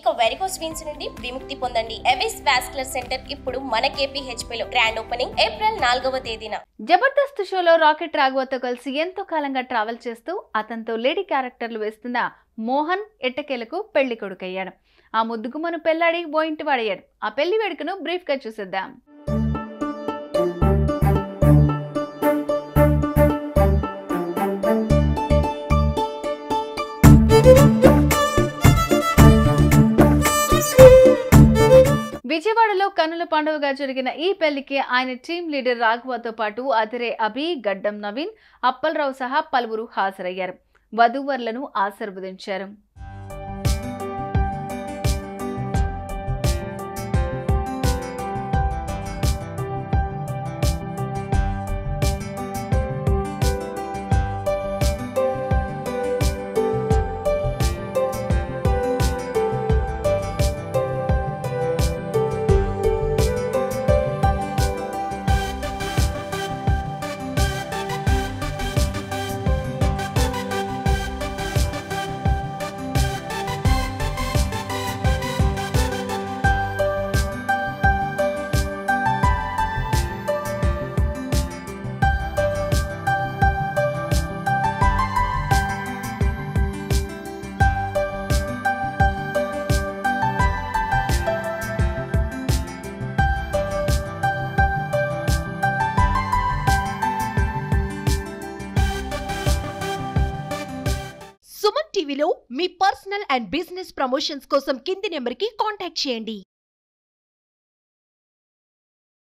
ఇక varicose veins నుండి విముక్తి పొందండి. ఎవిస్ వాస్కులర్ సెంటర్ ఇప్పుడు మన KPHP లో గ్రాండ్ ఓపెనింగ్ ఏప్రిల్ 4వ తేదీన. జబర్దస్త్ షోలో రాకెట్ రాఘవతో కలిసి ఎంతో కాలంగా ట్రావెల్ చేస్తూ అతనితో లేడీ క్యారెక్టర్లు వేస్తున్న మోహన్ ఎట్టకేలకు పెళ్లి కొడుకయ్యాడు. ఆ ముద్దుగుమ్మను పెళ్లాడి ఓ ఇంటి వాడయ్యాడు. ఆ పెళ్లి వేడుకను బ్రీఫ్ గా చూసేద్దాం. విజయవాడలో కన్నుల పండుగగా జరిగిన ఈ పెళ్లికి ఆయన టీం లీడర్ రాఘవతో పాటు అదిరే అభి, గడ్డం నవీన్, అప్పలరావు సహా పలువురు హాజరయ్యారు. వధూవరులను ఆశీర్వదించారు. సుమన్ టీవీలో మీ పర్సనల్ అండ్ బిజినెస్ ప్రమోషన్స్ కోసం కింది నెంబర్కి కాంటాక్ట్ చేయండి.